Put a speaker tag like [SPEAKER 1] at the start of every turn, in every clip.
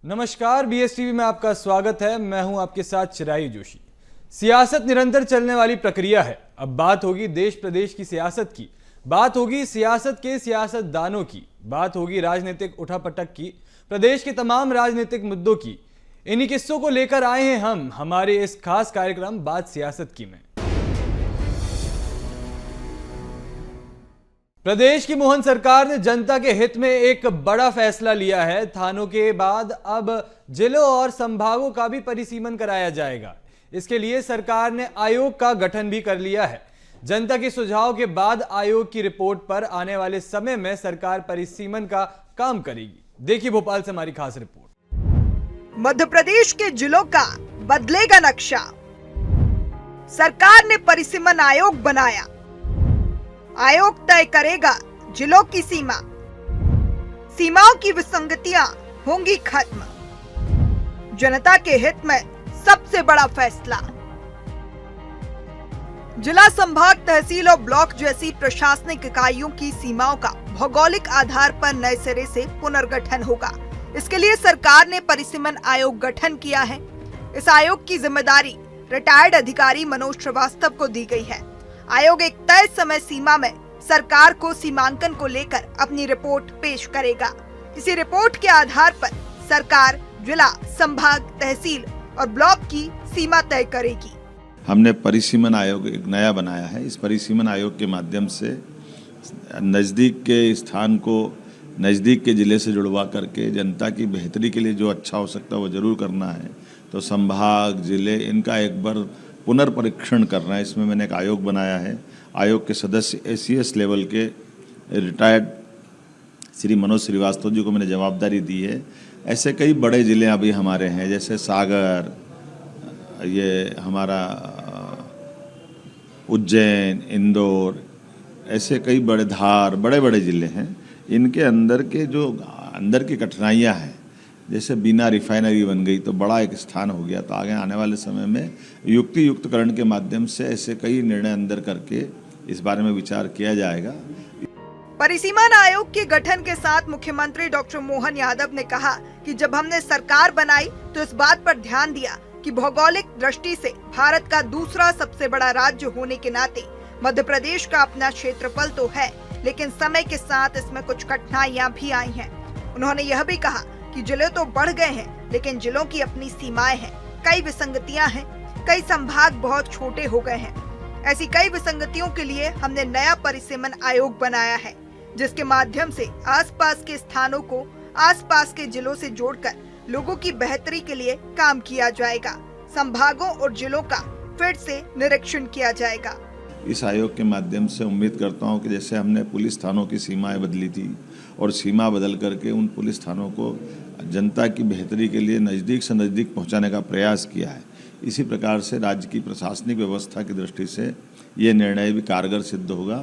[SPEAKER 1] नमस्कार, बीएसटीवी में आपका स्वागत है। मैं हूं आपके साथ चिराई जोशी। सियासत निरंतर चलने वाली प्रक्रिया है। अब बात होगी देश प्रदेश की सियासत की, बात होगी सियासत के सियासतदानों की, बात होगी राजनीतिक उठापटक की, प्रदेश के तमाम राजनीतिक मुद्दों की। इन्हीं किस्सों को लेकर आए हैं हम हमारे इस खास कार्यक्रम बात सियासत की में। प्रदेश की मोहन सरकार ने जनता के हित में एक बड़ा फैसला लिया है। थानों के बाद अब जिलों और संभागों का भी परिसीमन कराया जाएगा। इसके लिए सरकार ने आयोग का गठन भी कर लिया है। जनता के सुझाव के बाद आयोग की रिपोर्ट पर आने वाले समय में सरकार परिसीमन का काम करेगी। देखिए भोपाल से हमारी खास रिपोर्ट।
[SPEAKER 2] मध्य प्रदेश के जिलों का बदलेगा नक्शा, सरकार ने परिसीमन आयोग बनाया। आयोग तय करेगा जिलों की सीमा, सीमाओं की विसंगतियां होंगी खत्म। जनता के हित में सबसे बड़ा फैसला। जिला, संभाग, तहसील और ब्लॉक जैसी प्रशासनिक इकाइयों की सीमाओं का भौगोलिक आधार पर नए सिरे से पुनर्गठन होगा। इसके लिए सरकार ने परिसीमन आयोग गठन किया है। इस आयोग की जिम्मेदारी रिटायर्ड अधिकारी मनोज श्रीवास्तव को दी गई है। आयोग एक तय समय सीमा में सरकार को सीमांकन को लेकर अपनी रिपोर्ट पेश करेगा। इसी रिपोर्ट के आधार पर सरकार जिला, संभाग, तहसील और ब्लॉक की सीमा तय करेगी।
[SPEAKER 3] हमने परिसीमन आयोग एक नया बनाया है। इस परिसीमन आयोग के माध्यम से नज़दीक के स्थान को नज़दीक के ज़िले से जुड़वा करके जनता की बेहतरी के लिए जो अच्छा हो सकता है वो ज़रूर करना है। तो संभाग, ज़िले, इनका एक बार पुनर्परीक्षण करना है। इसमें मैंने एक आयोग बनाया है। आयोग के सदस्य एसीएस लेवल के रिटायर्ड श्री मनोज श्रीवास्तव जी को मैंने जवाबदारी दी है। ऐसे कई बड़े ज़िले अभी हमारे हैं, जैसे सागर, ये हमारा उज्जैन, इंदौर, ऐसे कई बड़े, धार, बड़े बड़े ज़िले हैं। इनके अंदर के जो अंदर की कठिनाइयाँ हैं, जैसे बिना रिफाइनरी बन गई तो बड़ा एक स्थान हो गया। तो आगे आने वाले समय में युक्तियुक्तकरण के माध्यम से ऐसे कई निर्णय अंदर करके इस बारे में विचार किया जाएगा।
[SPEAKER 2] परिसीमन आयोग के गठन के साथ मुख्यमंत्री डॉक्टर मोहन यादव ने कहा कि जब हमने सरकार बनाई तो इस बात पर ध्यान दिया कि भौगोलिक दृष्टि से भारत का दूसरा सबसे बड़ा राज्य होने के नाते मध्य प्रदेश का अपना क्षेत्रफल तो है, लेकिन समय के साथ इसमें कुछ कठिनाइयां भी आई हैं। उन्होंने यह भी कहा कि जिले तो बढ़ गए हैं, लेकिन जिलों की अपनी सीमाएं हैं, कई विसंगतियां हैं, कई संभाग बहुत छोटे हो गए हैं। ऐसी कई विसंगतियों के लिए हमने नया परिसीमन आयोग बनाया है, जिसके माध्यम से आसपास के स्थानों को आसपास के जिलों से जोड़कर लोगों की बेहतरी के लिए काम किया जाएगा। संभागों और जिलों का फिर से निरीक्षण किया जाएगा।
[SPEAKER 3] इस आयोग के माध्यम से उम्मीद करता हूं कि जैसे हमने पुलिस थानों की सीमाएं बदली थी और सीमा बदल करके उन पुलिस थानों को जनता की बेहतरी के लिए नज़दीक से नज़दीक पहुंचाने का प्रयास किया है, इसी प्रकार से राज्य की प्रशासनिक व्यवस्था की दृष्टि से ये निर्णय भी कारगर सिद्ध होगा।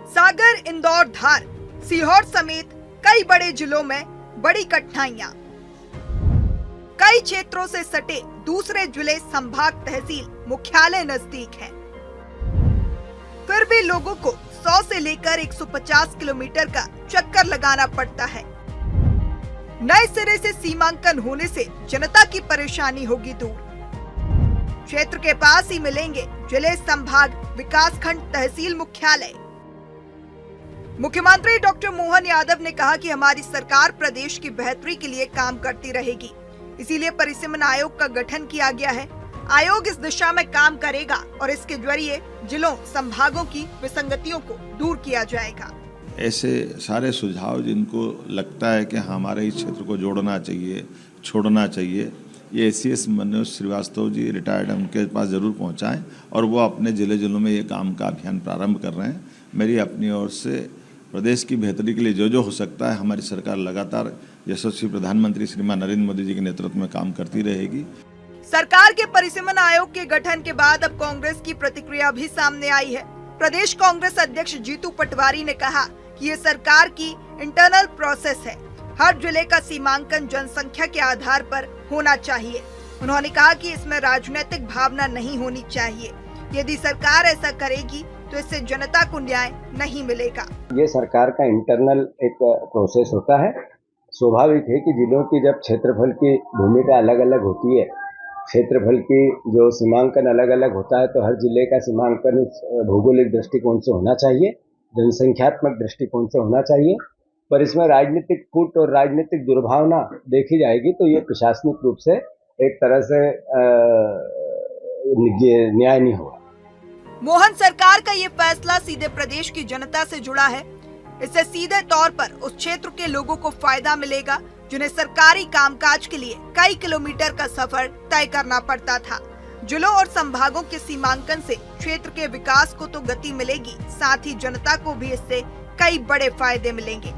[SPEAKER 2] सागर, इंदौर, धार, सीहोर समेत कई बड़े जिलों में बड़ी कठिनाइयां। कई क्षेत्रों से सटे दूसरे जिले, संभाग, तहसील मुख्यालय नजदीक हैं। फिर भी लोगों को 100 से लेकर 150 किलोमीटर का चक्कर लगाना पड़ता है। नए सिरे से सीमांकन होने से जनता की परेशानी होगी दूर। क्षेत्र के पास ही मिलेंगे जिले, संभाग, विकासखंड, तहसील मुख्यालय। मुख्यमंत्री डॉक्टर मोहन यादव ने कहा कि हमारी सरकार प्रदेश की बेहतरी के लिए काम करती रहेगी, इसीलिए परिसीमन आयोग का गठन किया गया है। आयोग इस दिशा में काम करेगा और इसके जरिए जिलों, संभागों की विसंगतियों को दूर किया जाएगा।
[SPEAKER 3] ऐसे सारे सुझाव जिनको लगता है कि हमारे इस क्षेत्र को जोड़ना चाहिए, छोड़ना चाहिए, ये एसीएस मनोज श्रीवास्तव जी रिटायर्ड, उनके पास जरूर पहुंचाएं और वो अपने जिलों में ये काम का अभियान प्रारंभ कर रहे हैं। मेरी अपनी ओर से प्रदेश की बेहतरी के लिए जो हो सकता है हमारी सरकार लगातार यशस्वी प्रधानमंत्री श्रीमान नरेंद्र मोदी जी के नेतृत्व में काम करती रहेगी।
[SPEAKER 2] सरकार के परिसीमन आयोग के गठन के बाद अब कांग्रेस की प्रतिक्रिया भी सामने आई है। प्रदेश कांग्रेस अध्यक्ष जीतू पटवारी ने कहा कि ये सरकार की इंटरनल प्रोसेस है। हर जिले का सीमांकन जनसंख्या के आधार पर होना चाहिए। उन्होंने कहा कि इसमें राजनीतिक भावना नहीं होनी चाहिए। यदि सरकार ऐसा करेगी तो इससे जनता को न्याय नहीं मिलेगा।
[SPEAKER 4] ये सरकार का इंटरनल एक प्रोसेस होता है। स्वाभाविक है कि जिलों की जब क्षेत्रफल की भूमिका अलग अलग होती है, क्षेत्रफल की जो सीमांकन अलग अलग होता है, तो हर जिले का सीमांकन भौगोलिक दृष्टिकोण से होना चाहिए, जनसंख्यात्मक दृष्टिकोण से होना चाहिए। पर इसमें राजनीतिक कूट और राजनीतिक दुर्भावना देखी जाएगी तो ये प्रशासनिक रूप से एक तरह से न्याय नहीं होगा।
[SPEAKER 2] मोहन सरकार का ये फैसला सीधे प्रदेश की जनता से जुड़ा है। इससे सीधे तौर पर उस क्षेत्र के लोगों को फायदा मिलेगा जिन्हें सरकारी कामकाज के लिए कई किलोमीटर का सफर तय करना पड़ता था। जिलों और संभागों के सीमांकन से क्षेत्र के विकास को तो गति मिलेगी, साथ ही जनता को भी इससे कई बड़े फायदे मिलेंगे।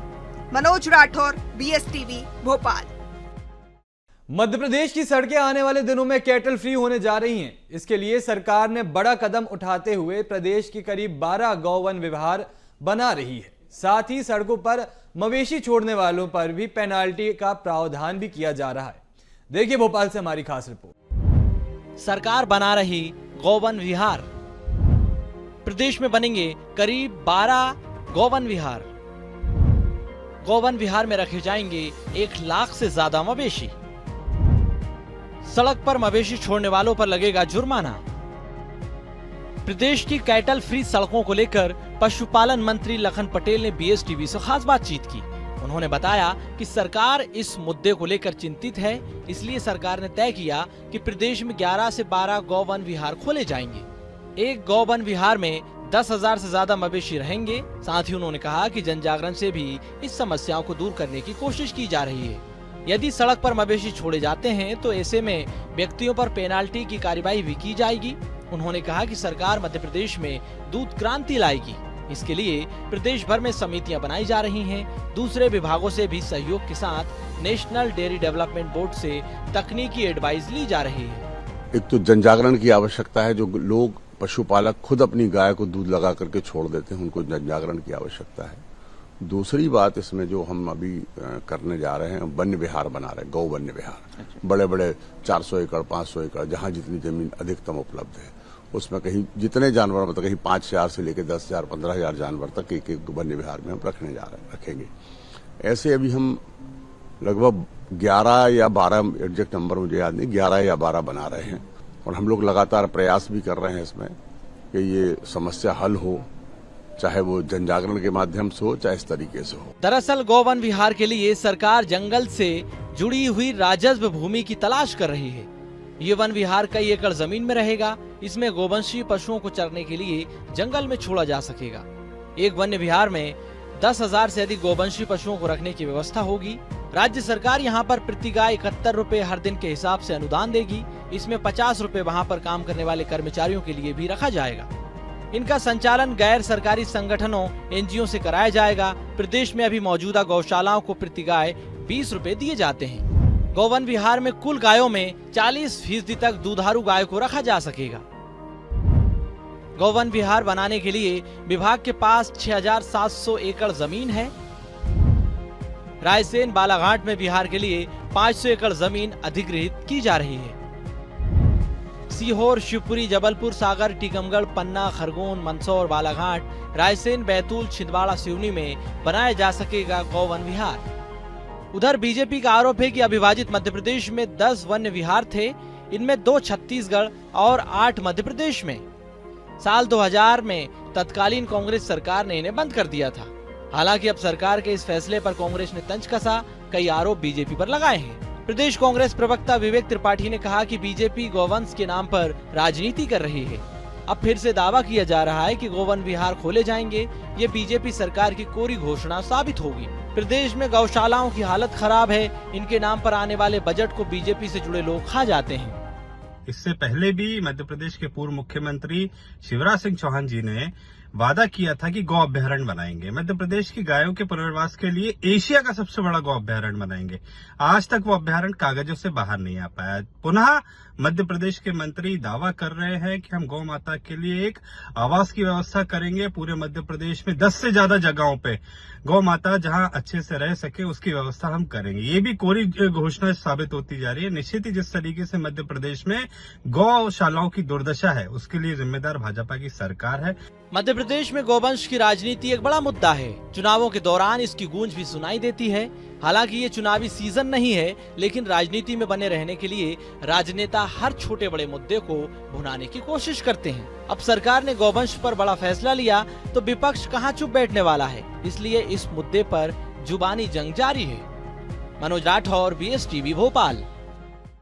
[SPEAKER 2] मनोज राठौर, BSTV, भोपाल।
[SPEAKER 1] मध्य प्रदेश की सड़कें आने वाले दिनों में कैटल फ्री होने जा रही हैं। इसके लिए सरकार ने बड़ा कदम उठाते हुए प्रदेश की करीब 12 गौवन विहार बना रही है। साथ ही सड़कों पर मवेशी छोड़ने वालों पर भी पेनाल्टी का प्रावधान भी किया जा रहा है। देखिए भोपाल से हमारी खास रिपोर्ट।
[SPEAKER 5] सरकार बना रही गौवन विहार। प्रदेश में बनेंगे करीब 12 गौवन विहार। गौवन विहार में रखे जाएंगे 1 लाख से ज्यादा मवेशी। सड़क पर मवेशी छोड़ने वालों पर लगेगा जुर्माना। प्रदेश की कैटल फ्री सड़कों को लेकर पशुपालन मंत्री लखन पटेल ने BSTV से खास बातचीत की। उन्होंने बताया कि सरकार इस मुद्दे को लेकर चिंतित है, इसलिए सरकार ने तय किया कि प्रदेश में 11 से 12 गौवन विहार खोले जाएंगे। एक गौवन विहार में 10,000 से ज्यादा मवेशी रहेंगे। साथ ही उन्होंने कहा कि जन जागरण से भी इस समस्याओं को दूर करने की कोशिश की जा रही है। यदि सड़क पर मवेशी छोड़े जाते हैं तो ऐसे में व्यक्तियों पर पेनाल्टी की कार्यवाही भी की जाएगी। उन्होंने कहा कि सरकार मध्य प्रदेश में दूध क्रांति लाएगी। इसके लिए प्रदेश भर में समितियां बनाई जा रही हैं। दूसरे विभागों से भी सहयोग के साथ नेशनल डेयरी डेवलपमेंट बोर्ड से तकनीकी एडवाइस ली जा रही है।
[SPEAKER 6] एक तो जन जागरण की आवश्यकता है। जो लोग पशुपालक खुद अपनी गाय को दूध लगा करके छोड़ देते हैं, उनको जन जागरण की आवश्यकता है। दूसरी बात, इसमें जो हम अभी करने जा रहे हैं, वन्य विहार बना रहे हैं, गौ वन्य विहार। बड़े बड़े 400 एकड़ 500 एकड़ जहां जितनी जमीन अधिकतम उपलब्ध है, उसमें कहीं जितने जानवर, मतलब कहीं 5,000 से लेकर 10,000 15,000 जानवर तक एक वन्य विहार में हम रखेंगे। ऐसे अभी हम लगभग 11 या 12, एग्जैक्ट नंबर मुझे याद नहीं, 11 या 12 बना रहे हैं। और हम लोग लगातार प्रयास भी कर रहे हैं इसमें कि ये समस्या हल हो, चाहे वो जन जागरण के माध्यम से हो, चाहे इस तरीके से हो।
[SPEAKER 5] दरअसल गौवन विहार के लिए सरकार जंगल से जुड़ी हुई राजस्व भूमि की तलाश कर रही है। ये वन विहार कई एकड़ जमीन में रहेगा। इसमें गोवंशीय पशुओं को चरने के लिए जंगल में छोड़ा जा सकेगा। एक वन्य विहार में 10,000 से अधिक गोवंशीय पशुओं को रखने की व्यवस्था होगी। राज्य सरकार यहाँ पर प्रति गाय 71 रुपए हर दिन के हिसाब से अनुदान देगी। इसमें 50 रुपए वहाँ पर काम करने वाले कर्मचारियों के लिए भी रखा जाएगा। इनका संचालन गैर सरकारी संगठनों NGO से कराया जाएगा। प्रदेश में अभी मौजूदा गौशालाओं को प्रति गाय 20 रुपए दिए जाते हैं। गौवन विहार में कुल गायों में 40% तक दुधारू गाय को रखा जा सकेगा। गौवन विहार बनाने के लिए विभाग के पास 6,700 एकड़ जमीन है। रायसेन बालाघाट में विहार के लिए 500 एकड़ जमीन अधिग्रहित की जा रही है। सीहोर, शिवपुरी, जबलपुर, सागर, टीकमगढ़, पन्ना, खरगोन, मंदसौर, बालाघाट, रायसेन, बैतूल, छिंदवाड़ा, सिवनी में बनाया जा सकेगा गौवन विहार। उधर बीजेपी का आरोप है कि अविभाजित मध्य प्रदेश में 10 वन्य विहार थे। इनमें 2 छत्तीसगढ़ और 8 मध्य प्रदेश में। साल 2000 में तत्कालीन कांग्रेस सरकार ने इन्हें बंद कर दिया था। हालांकि अब सरकार के इस फैसले पर कांग्रेस ने तंज कसा, कई आरोप बीजेपी पर लगाए हैं। प्रदेश कांग्रेस प्रवक्ता विवेक त्रिपाठी ने कहा कि बीजेपी गौवंश के नाम पर राजनीति कर रही है। अब फिर से दावा किया जा रहा है कि गौवन विहार खोले जाएंगे। ये बीजेपी सरकार की कोरी घोषणा साबित होगी। प्रदेश में गौशालाओं की हालत खराब है। इनके नाम पर आने वाले बजट को बीजेपी से जुड़े लोग खा जाते हैं।
[SPEAKER 7] इससे पहले भी मध्य प्रदेश के पूर्व मुख्यमंत्री शिवराज सिंह चौहान जी ने वादा किया था कि गौ अभ्यारण्य बनाएंगे। मध्य प्रदेश की गायों के पुनर्वास के लिए एशिया का सबसे बड़ा गौ अभ्यारण्य बनाएंगे। आज तक वो अभ्यारण्य कागजों से बाहर नहीं आ पाया। पुनः मध्य प्रदेश के मंत्री दावा कर रहे हैं कि हम गौ माता के लिए एक आवास की व्यवस्था करेंगे। पूरे मध्य प्रदेश में 10 से ज्यादा जगहों पे गौ माता जहां अच्छे से रह सके उसकी व्यवस्था हम करेंगे। ये भी कोरी घोषणा साबित होती जा रही है। निश्चित ही जिस तरीके से मध्य प्रदेश में गौशालाओं की दुर्दशा है उसके लिए जिम्मेदार भाजपा की सरकार है।
[SPEAKER 5] मध्य प्रदेश में गौवंश की राजनीति एक बड़ा मुद्दा है। चुनावों के दौरान इसकी गूंज भी सुनाई देती है। हालांकि ये चुनावी सीजन नहीं है, लेकिन राजनीति में बने रहने के लिए राजनेता हर छोटे बड़े मुद्दे को भुनाने की कोशिश करते हैं। अब सरकार ने गौवंश पर बड़ा फैसला लिया तो विपक्ष कहां चुप बैठने वाला है, इसलिए इस मुद्दे पर जुबानी जंग जारी है। मनोज राठौर, BSTV भोपाल।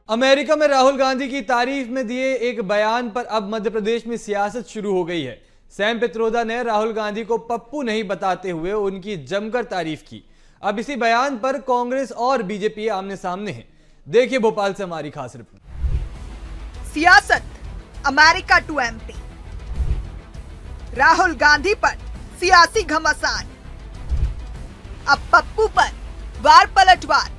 [SPEAKER 1] अमेरिका में राहुल गांधी की तारीफ में दिए एक बयान पर अब मध्य प्रदेश में सियासत शुरू हो गई है। सैम पित्रोदा ने राहुल गांधी को पप्पू नहीं बताते हुए उनकी जमकर तारीफ की। अब इसी बयान पर कांग्रेस और बीजेपी आमने सामने हैं। देखिए भोपाल से हमारी खास रिपोर्ट।
[SPEAKER 2] सियासत, America to MP। Rahul Gandhi पर सियासी घमासान, अब पप्पू पर वार पलटवार।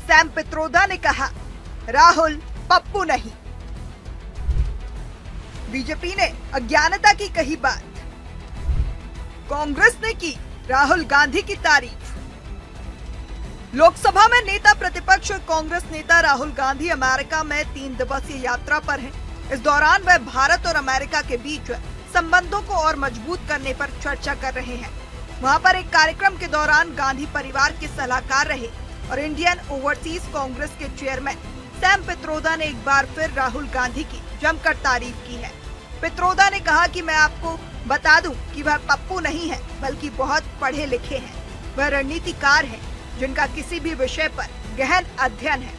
[SPEAKER 2] सैम पित्रोदा ने कहा, राहुल पप्पू नहीं। बीजेपी ने अज्ञानता की कही बात, कांग्रेस ने की राहुल गांधी की तारीफ। लोकसभा में नेता प्रतिपक्ष और कांग्रेस नेता राहुल गांधी अमेरिका में 3 दिवसीय यात्रा पर हैं। इस दौरान वह भारत और अमेरिका के बीच संबंधों को और मजबूत करने पर चर्चा कर रहे हैं। वहां पर एक कार्यक्रम के दौरान गांधी परिवार के सलाहकार रहे और इंडियन ओवरसीज कांग्रेस के चेयरमैन सैम पित्रोदा ने एक बार फिर राहुल गांधी की जमकर तारीफ की है। पित्रोदा ने कहा कि मैं आपको बता दूं कि वह पप्पू नहीं है, बल्कि बहुत पढ़े लिखे हैं। वह रणनीतिकार हैं, जिनका किसी भी विषय पर गहन अध्ययन है।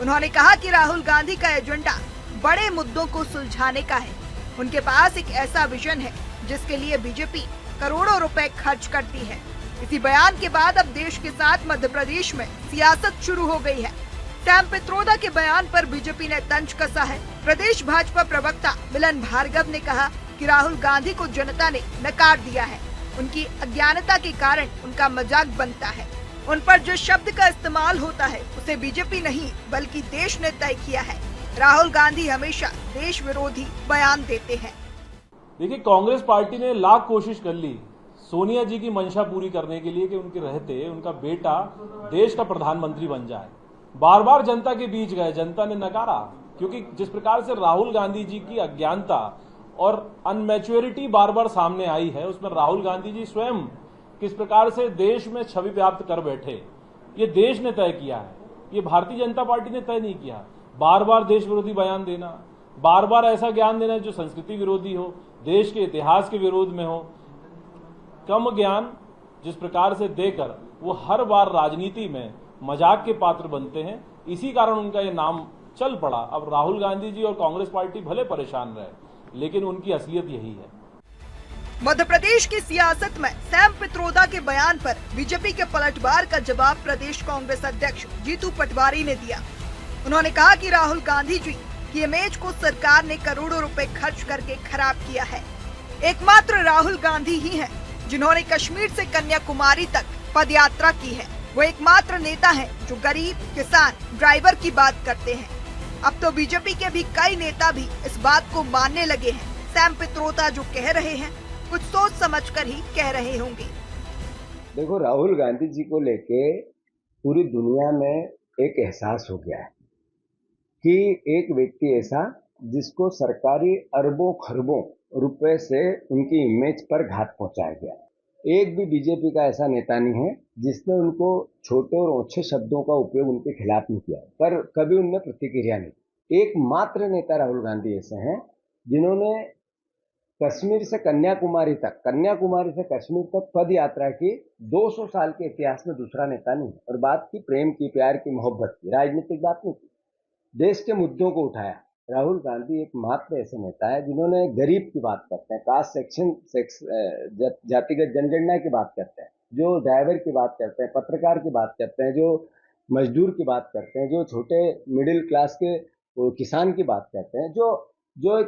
[SPEAKER 2] उन्होंने कहा कि राहुल गांधी का एजेंडा बड़े मुद्दों को सुलझाने का है। उनके पास एक ऐसा विजन है जिसके लिए बीजेपी करोड़ों रुपए खर्च करती है। इसी बयान के बाद अब देश के साथ मध्य प्रदेश में सियासत शुरू हो गई है। सैम पित्रोदा के बयान पर बीजेपी ने तंज कसा है। प्रदेश भाजपा प्रवक्ता मिलन भार्गव ने कहा कि राहुल गांधी को जनता ने नकार दिया है। उनकी अज्ञानता के कारण उनका मजाक बनता है। उन पर जिस शब्द का इस्तेमाल होता है उसे बीजेपी नहीं बल्कि देश ने तय किया है। राहुल गांधी हमेशा देश विरोधी बयान देते हैं।
[SPEAKER 8] देखिए, कांग्रेस पार्टी ने लाख कोशिश कर ली सोनिया जी की मंशा पूरी करने के लिए कि उनके रहते उनका बेटा देश का प्रधानमंत्री बन जाए। बार बार जनता के बीच गए, जनता ने नकारा, क्योंकि जिस प्रकार से राहुल गांधी जी की अज्ञानता और अनमैच्योरिटी बार बार सामने आई है, उसमें राहुल गांधी जी स्वयं किस प्रकार से देश में छवि प्राप्त कर बैठे, ये देश ने तय किया है, ये भारतीय जनता पार्टी ने तय नहीं किया। बार बार देश विरोधी बयान देना, बार बार ऐसा ज्ञान देना जो संस्कृति विरोधी हो, देश के इतिहास के विरोध में हो, कम ज्ञान जिस प्रकार से देकर वो हर बार राजनीति में मजाक के पात्र बनते हैं। इसी कारण उनका ये नाम चल पड़ा। अब राहुल गांधी जी और कांग्रेस पार्टी भले परेशान रहे, लेकिन उनकी असलियत यही है।
[SPEAKER 2] मध्य प्रदेश की सियासत में सैम पित्रोदा के बयान पर बीजेपी के पलटवार का जवाब प्रदेश कांग्रेस अध्यक्ष जीतू पटवारी ने दिया। उन्होंने कहा कि राहुल गांधी जी की इमेज को सरकार ने करोड़ों रुपए खर्च करके खराब किया है। एकमात्र राहुल गांधी ही हैं जिन्होंने कश्मीर से कन्याकुमारी तक पदयात्रा की है। वो एकमात्र नेता हैं जो गरीब, किसान, ड्राइवर की बात करते हैं। अब तो बीजेपी के भी कई नेता भी इस बात को मानने लगे हैं। सैम पित्रोदा जो कह रहे हैं कुछ सोच समझकर ही कह रहे होंगे।
[SPEAKER 4] देखो, राहुल गांधी जी को लेके पूरी दुनिया में एक एहसास हो गया है कि एक व्यक्ति ऐसा जिसको सरकारी अरबों खरबों रुपए से उनकी इमेज पर घात पहुंचाया गया। एक भी बीजेपी का ऐसा नेता नहीं है जिसने उनको छोटे और ओछे शब्दों का उपयोग उनके खिलाफ नहीं किया, पर कभी उनमें प्रतिक्रिया नहीं। एकमात्र नेता राहुल गांधी ऐसे हैं जिन्होंने कश्मीर से कन्याकुमारी से कश्मीर तक पद यात्रा की। 200 साल के इतिहास में दूसरा नेता नहीं। और बात की प्रेम की, प्यार की, मोहब्बत की, राजनीतिक बात नहीं की, देश के मुद्दों को उठाया। राहुल गांधी एकमात्र ऐसे नेता है जिन्होंने गरीब की बात करते हैं, कास्ट सेक्शन जातिगत जनगणना की बात करते हैं, जो ड्राइवर की बात करते हैं, पत्रकार की बात करते हैं, जो मजदूर की बात करते हैं, जो छोटे मिडिल क्लास के किसान की बात करते हैं, जो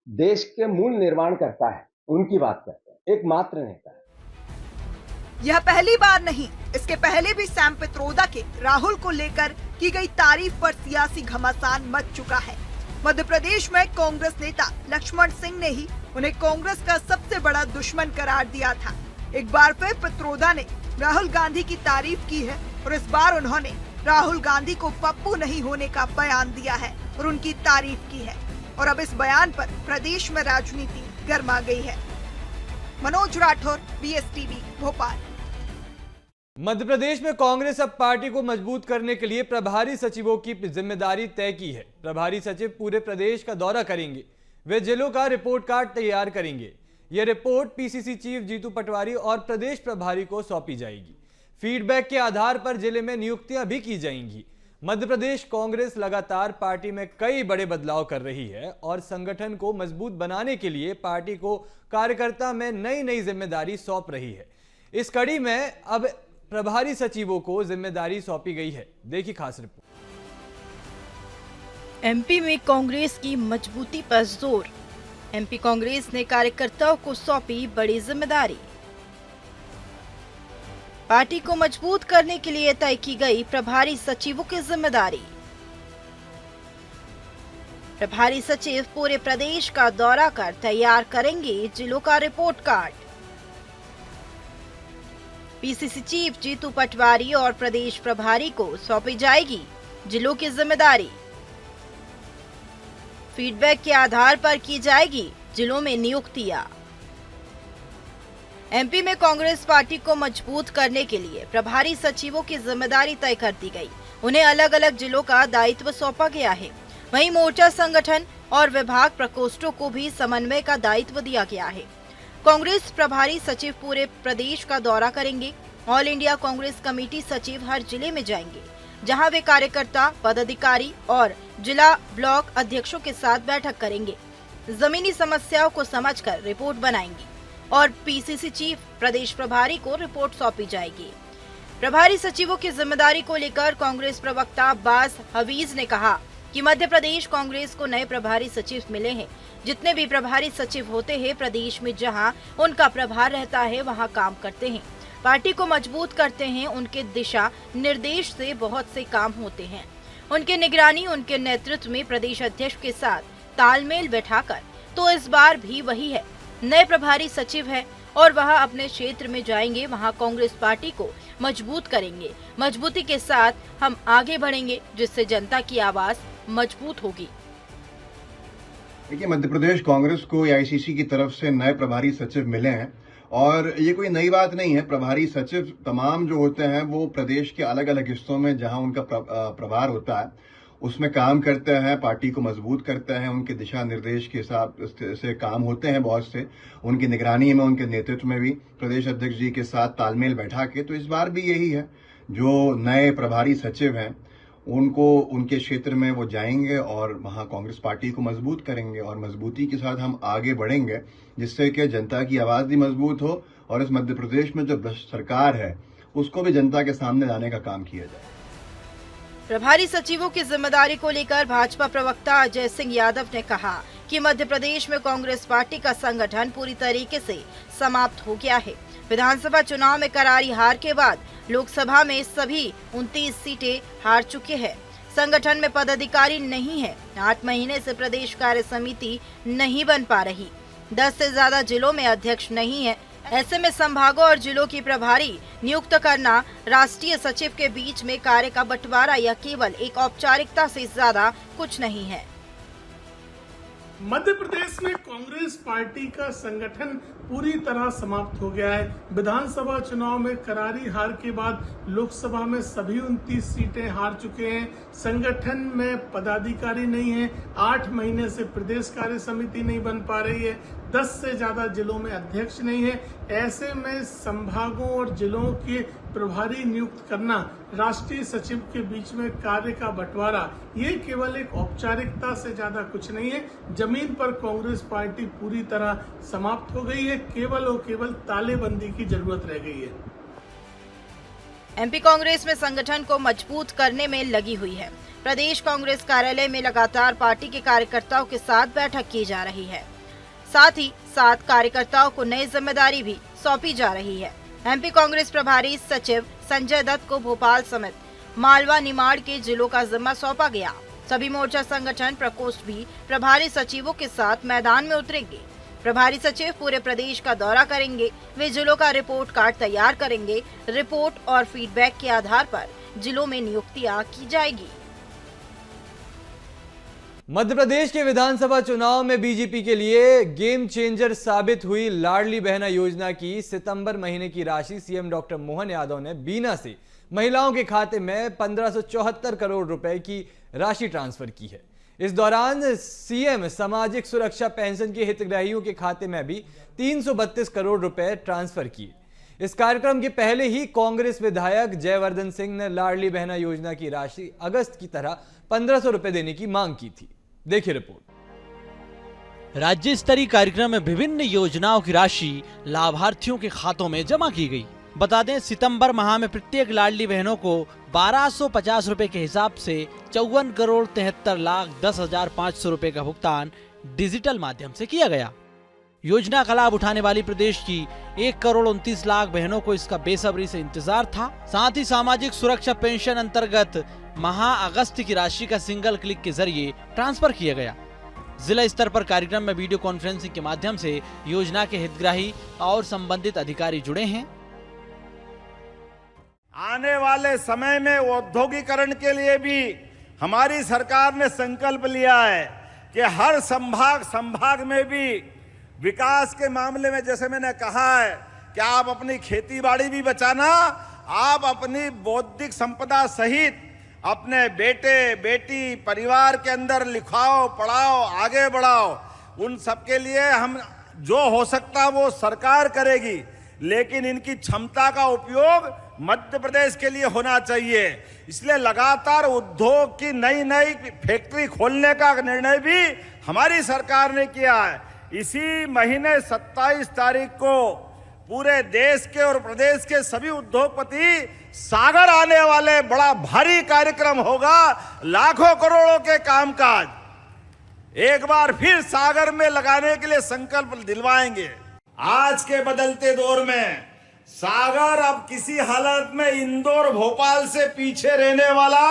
[SPEAKER 4] देश के मूल निर्माण करता है, उनकी बात करते हैं। एकमात्र नेता है।
[SPEAKER 2] यह पहली बार नहीं, इसके पहले भी सैम पित्रोदा के राहुल को लेकर की गई तारीफ पर सियासी घमासान मच चुका है। मध्य प्रदेश में कांग्रेस नेता लक्ष्मण सिंह ने ही उन्हें कांग्रेस का सबसे बड़ा दुश्मन करार दिया था। एक बार फिर पित्रोदा ने राहुल गांधी की तारीफ की है और इस बार उन्होंने राहुल गांधी को पप्पू नहीं होने का बयान दिया है और उनकी तारीफ की है। और अब इस बयान पर प्रदेश में राजनीति गर्मा गई है। मनोज राठौर, BSTV, भोपाल।
[SPEAKER 1] मध्य प्रदेश में कांग्रेस अब पार्टी को मजबूत करने के लिए प्रभारी सचिवों की जिम्मेदारी तय की है। प्रभारी सचिव पूरे प्रदेश का दौरा करेंगे। वे जिलों का रिपोर्ट कार्ड तैयार करेंगे। यह report PCC chief Jitu Patwari और प्रदेश प्रभारी को सौंपी जाएगी। फीडबैक के आधार पर जिले में नियुक्तियां भी की जाएंगी। मध्य प्रदेश कांग्रेस लगातार पार्टी में कई बड़े बदलाव कर रही है और संगठन को मजबूत बनाने के लिए पार्टी को कार्यकर्ता में नई नई जिम्मेदारी सौंप रही है। इस कड़ी में अब प्रभारी सचिवों को जिम्मेदारी सौंपी गई है। देखिए खास रिपोर्ट।
[SPEAKER 9] MP में कांग्रेस की मजबूती पर जोर। MP कांग्रेस ने कार्यकर्ताओं को सौंपी बड़ी जिम्मेदारी। पार्टी को मजबूत करने के लिए तय की गई प्रभारी सचिवों की जिम्मेदारी। प्रभारी सचिव पूरे प्रदेश का दौरा कर तैयार करेंगे जिलों का report card. PCC chief Jitu Patwari और प्रदेश प्रभारी को सौंपी जाएगी जिलों की जिम्मेदारी। फीडबैक के आधार पर की जाएगी जिलों में नियुक्तियां। MP में कांग्रेस पार्टी को मजबूत करने के लिए प्रभारी सचिवों की जिम्मेदारी तय कर दी गई। उन्हें अलग अलग जिलों का दायित्व सौंपा गया है। वहीं मोर्चा संगठन और विभाग प्रकोष्ठों को भी समन्वय का दायित्व दिया गया है। कांग्रेस प्रभारी सचिव पूरे प्रदेश का दौरा करेंगे। ऑल इंडिया कांग्रेस कमेटी सचिव हर जिले में जाएंगे, जहां वे कार्यकर्ता, पदाधिकारी और जिला ब्लॉक अध्यक्षों के साथ बैठक करेंगे। जमीनी समस्याओं को समझकर रिपोर्ट बनाएंगे और PCC चीफ प्रदेश प्रभारी को रिपोर्ट सौंपी जाएगी। प्रभारी सचिवों की जिम्मेदारी को लेकर कांग्रेस प्रवक्ता अब्बास हफीज ने कहा कि मध्य प्रदेश कांग्रेस को नए प्रभारी सचिव मिले हैं। जितने भी प्रभारी सचिव होते हैं, प्रदेश में जहां उनका प्रभार रहता है वहां काम करते हैं, पार्टी को मजबूत करते हैं। उनके दिशा निर्देश से बहुत से काम होते हैं। उनके निगरानी, उनके नेतृत्व में प्रदेश अध्यक्ष के साथ तालमेल बैठाकर। तो इस बार भी वही है, नए प्रभारी सचिव है और वह अपने क्षेत्र में जाएंगे, वहां कांग्रेस पार्टी को मजबूत करेंगे। मजबूती के साथ हम आगे बढ़ेंगे, जिससे जनता की आवाज मजबूत होगी।
[SPEAKER 10] देखिए, मध्य प्रदेश कांग्रेस को AICC की तरफ से नए प्रभारी सचिव मिले हैं और ये कोई नई बात नहीं है। प्रभारी सचिव तमाम जो होते हैं वो प्रदेश के अलग अलग हिस्सों में जहां उनका प्रभार होता है उसमें काम करते हैं, पार्टी को मजबूत करते हैं। उनके दिशा निर्देश के हिसाब से काम होते हैं बहुत से। उनकी निगरानी में, उनके नेतृत्व में भी प्रदेश अध्यक्ष जी के साथ तालमेल बैठा के। तो इस बार भी यही है, जो नए प्रभारी सचिव हैं उनको उनके क्षेत्र में वो जाएंगे और वहां कांग्रेस पार्टी को मजबूत करेंगे और मजबूती के साथ हम आगे बढ़ेंगे, जिससे कि जनता की आवाज भी मजबूत हो और इस मध्य प्रदेश में जो भ्रष्ट सरकार है उसको भी जनता के सामने लाने का काम किया जाए।
[SPEAKER 9] प्रभारी सचिवों की जिम्मेदारी को लेकर भाजपा प्रवक्ता अजय सिंह यादव ने कहा कि मध्य प्रदेश में कांग्रेस पार्टी का संगठन पूरी तरीके से समाप्त हो गया है। विधानसभा चुनाव में करारी हार के बाद लोकसभा में सभी 29 सीटें हार चुके हैं। संगठन में पदाधिकारी नहीं है। 8 महीने से प्रदेश कार्य समिति नहीं बन पा रही। 10 से ज्यादा जिलों में अध्यक्ष नहीं है। ऐसे में संभागों और जिलों की प्रभारी नियुक्त करना राष्ट्रीय सचिव के बीच में कार्य का बंटवारा या केवल एक औपचारिकता से ज्यादा कुछ नहीं है।
[SPEAKER 11] मध्य प्रदेश में कांग्रेस पार्टी का संगठन पूरी तरह समाप्त हो गया है। विधानसभा चुनाव में करारी हार के बाद लोकसभा में सभी 29 सीटें हार चुके हैं। संगठन में पदाधिकारी नहीं है। 8 महीने से प्रदेश कार्य समिति नहीं बन पा रही है। 10 से ज्यादा जिलों में अध्यक्ष नहीं है। ऐसे में संभागों और जिलों के प्रभारी नियुक्त करना, राष्ट्रीय सचिव के बीच में कार्य का बंटवारा, ये केवल एक औपचारिकता से ज्यादा कुछ नहीं है। जमीन पर कांग्रेस पार्टी पूरी तरह समाप्त हो गई है। केवल और केवल तालेबंदी की जरूरत रह गई है।
[SPEAKER 9] MP कांग्रेस में संगठन को मजबूत करने में लगी हुई है। प्रदेश कांग्रेस कार्यालय में लगातार पार्टी के कार्यकर्ताओं के साथ बैठक की जा रही है। साथ ही साथ कार्यकर्ताओं को नई जिम्मेदारी भी सौंपी जा रही है। MP कांग्रेस प्रभारी सचिव संजय दत्त को भोपाल समेत मालवा, निमाड़ के जिलों का जिम्मा सौंपा गया। सभी मोर्चा संगठन प्रकोष्ठ भी प्रभारी सचिवों के साथ मैदान में उतरेंगे। प्रभारी सचिव पूरे प्रदेश का दौरा करेंगे। वे जिलों का रिपोर्ट कार्ड तैयार करेंगे। रिपोर्ट और फीडबैक के आधार पर जिलों में नियुक्तियां की जाएगी।
[SPEAKER 1] मध्य प्रदेश के विधानसभा चुनाव में बीजेपी के लिए गेम चेंजर साबित हुई लाडली बहना योजना की सितंबर महीने की राशि सीएम डॉक्टर मोहन यादव ने बीना से महिलाओं के खाते में 1574 करोड़ रुपए की राशि ट्रांसफर की है। इस दौरान सीएम सामाजिक सुरक्षा पेंशन के हितग्राहियों के खाते में भी 332 करोड़ रुपए ट्रांसफर किए। इस कार्यक्रम के पहले ही कांग्रेस विधायक जयवर्धन सिंह ने लाडली बहना योजना की राशि अगस्त की तरह 1500 रुपए देने की मांग की थी। देखिए रिपोर्ट।
[SPEAKER 5] राज्य स्तरीय कार्यक्रम में विभिन्न योजनाओं की राशि लाभार्थियों के खातों में जमा की गई। बता दें, सितंबर माह में प्रत्येक लाडली बहनों को 1250 रुपए के हिसाब से 54 करोड़ 73,10,500 रुपए का भुगतान डिजिटल माध्यम से किया गया। योजना का लाभ उठाने वाली प्रदेश की 1 करोड़ 29 लाख बहनों को इसका बेसब्री से इंतजार था। साथ ही सामाजिक सुरक्षा पेंशन अंतर्गत माह अगस्त की राशि का सिंगल क्लिक के जरिए ट्रांसफर किया गया। जिला स्तर पर कार्यक्रम में वीडियो कॉन्फ्रेंसिंग के माध्यम से योजना के हितग्राही और संबंधित अधिकारी जुड़े हैं।
[SPEAKER 12] आने वाले समय में औद्योगिकरण के लिए भी हमारी सरकार ने संकल्प लिया है कि हर संभाग में भी विकास के मामले में, जैसे मैंने कहा है कि आप अपनी खेती बाड़ी भी बचाना, आप अपनी बौद्धिक संपदा सहित अपने बेटे बेटी परिवार के अंदर लिखाओ पढ़ाओ आगे बढ़ाओ। उन सबके लिए हम जो हो सकता वो सरकार करेगी, लेकिन इनकी क्षमता का उपयोग मध्य प्रदेश के लिए होना चाहिए। इसलिए लगातार उद्योग की नई नई फैक्ट्री खोलने का निर्णय भी हमारी सरकार ने किया है। इसी महीने 27 तारीख को पूरे देश के और प्रदेश के सभी उद्योगपति सागर आने वाले बड़ा भारी कार्यक्रम होगा। लाखों करोड़ों के कामकाज एक बार फिर सागर में लगाने के लिए संकल्प दिलवाएंगे। आज के बदलते दौर में सागर अब किसी हालत में इंदौर भोपाल से पीछे रहने वाला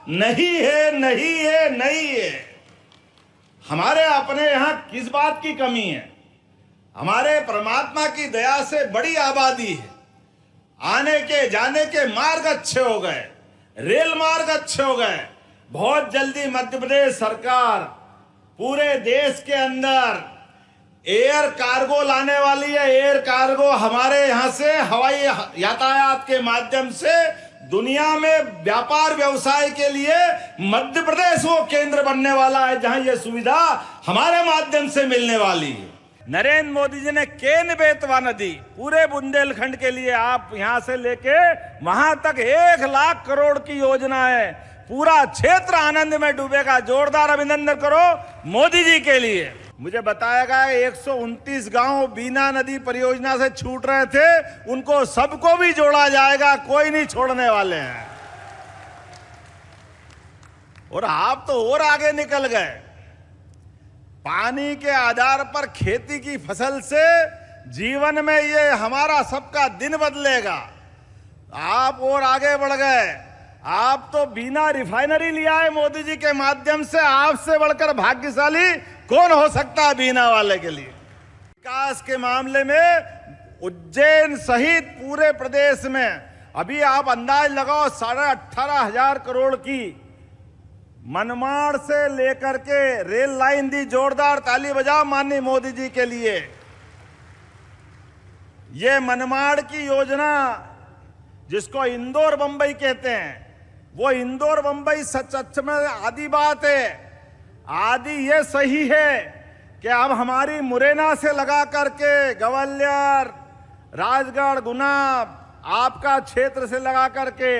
[SPEAKER 12] नहीं है। हमारे अपने यहाँ किस बात की कमी है? हमारे परमात्मा की दया से बड़ी आबादी है। आने के जाने के मार्ग अच्छे हो गए, रेल मार्ग अच्छे हो गए। बहुत जल्दी मध्य प्रदेश सरकार पूरे देश के अंदर एयर कार्गो लाने वाली है। एयर कार्गो हमारे यहाँ से हवाई यातायात के माध्यम से दुनिया में व्यापार व्यवसाय के लिए मध्य प्रदेश वो केंद्र बनने वाला है जहां ये सुविधा हमारे माध्यम से मिलने वाली है। नरेंद्र मोदी जी ने केन बेतवा नदी पूरे बुंदेलखंड के लिए, आप यहां से लेके वहां तक 1 लाख करोड़ की योजना है। पूरा क्षेत्र आनंद में डूबेगा। जोरदार अभिनंदन करो मोदी जी के लिए। मुझे बताया गया 129 गांव बीना नदी परियोजना से छूट रहे थे, उनको सबको भी जोड़ा जाएगा, कोई नहीं छोड़ने वाले हैं। और आप तो और आगे निकल गए। पानी के आधार पर खेती की फसल से जीवन में ये हमारा सबका दिन बदलेगा। आप और आगे बढ़ गए। आप तो बीना रिफाइनरी लिया है मोदी जी के माध्यम से। आपसे बढ़कर भाग्यशाली कौन हो सकता है बीना वाले के लिए। विकास के मामले में उज्जैन सहित पूरे प्रदेश में अभी आप अंदाज लगाओ 18,500 करोड़ की मनमाड़ से लेकर के रेल लाइन दी। जोरदार ताली बजाओ माननीय मोदी जी के लिए। ये मनमाड़ की योजना जिसको इंदौर बंबई कहते हैं, वो इंदौर बंबई सच में आदि बात है। आदि ये सही है कि अब हमारी मुरैना से लगा करके ग्वालियर, राजगढ़, गुना, आपका क्षेत्र से लगा करके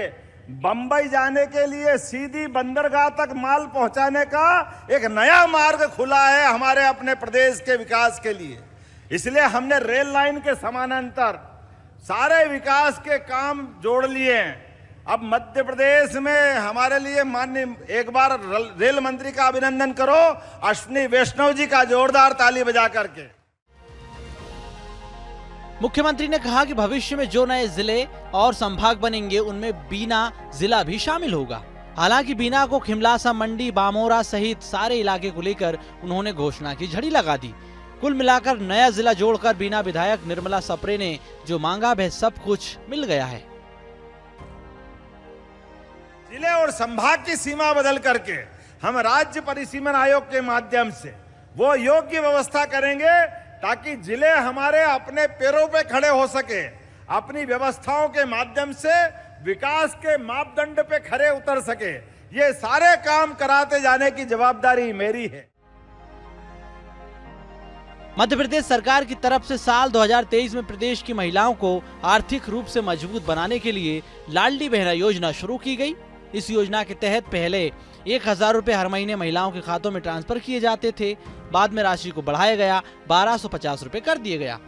[SPEAKER 12] बंबई जाने के लिए सीधी बंदरगाह तक माल पहुंचाने का एक नया मार्ग खुला है हमारे अपने प्रदेश के विकास के लिए। इसलिए हमने रेल लाइन के समानांतर सारे विकास के काम जोड़ लिए हैं। अब मध्य प्रदेश में हमारे लिए माननीय एक बार रेल मंत्री का अभिनंदन करो, अश्विनी वैष्णव जी का जोरदार ताली बजा करके।
[SPEAKER 5] मुख्यमंत्री ने कहा कि भविष्य में जो नए जिले और संभाग बनेंगे उनमें बीना जिला भी शामिल होगा। हालांकि बीना को खिमलासा, मंडी, बामोरा सहित सारे इलाके को लेकर उन्होंने घोषणा की झड़ी लगा दी। कुल मिलाकर नया जिला जोड़कर बीना विधायक निर्मला सप्रे ने जो मांगा वह सब कुछ मिल गया है।
[SPEAKER 12] जिले और संभाग की सीमा बदल करके हम राज्य परिसीमन आयोग के माध्यम से वो योग्य व्यवस्था करेंगे ताकि जिले हमारे अपने पैरों पे खड़े हो सके, अपनी व्यवस्थाओं के माध्यम से विकास के मापदंड पे खड़े उतर सके। ये सारे काम कराते जाने की जवाबदारी मेरी है।
[SPEAKER 5] मध्य प्रदेश सरकार की तरफ से साल 2023 में प्रदेश की महिलाओं को आर्थिक रूप से मजबूत बनाने के लिए लाडली बहना योजना शुरू की गई। इस योजना के तहत पहले 1000 रुपए हर महीने महिलाओं के खातों में ट्रांसफर किए जाते थे। बाद में राशि को बढ़ाया गया, 1250 रुपए कर दिए गया।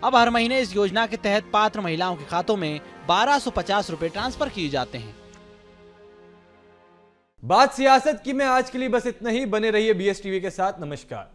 [SPEAKER 5] अब हर महीने इस योजना के तहत पात्र महिलाओं के खातों में 1250 रुपए ट्रांसफर किए जाते हैं।
[SPEAKER 1] बात सियासत की में आज के लिए बस इतना ही। बने रहिए BS टीवी के साथ। नमस्कार।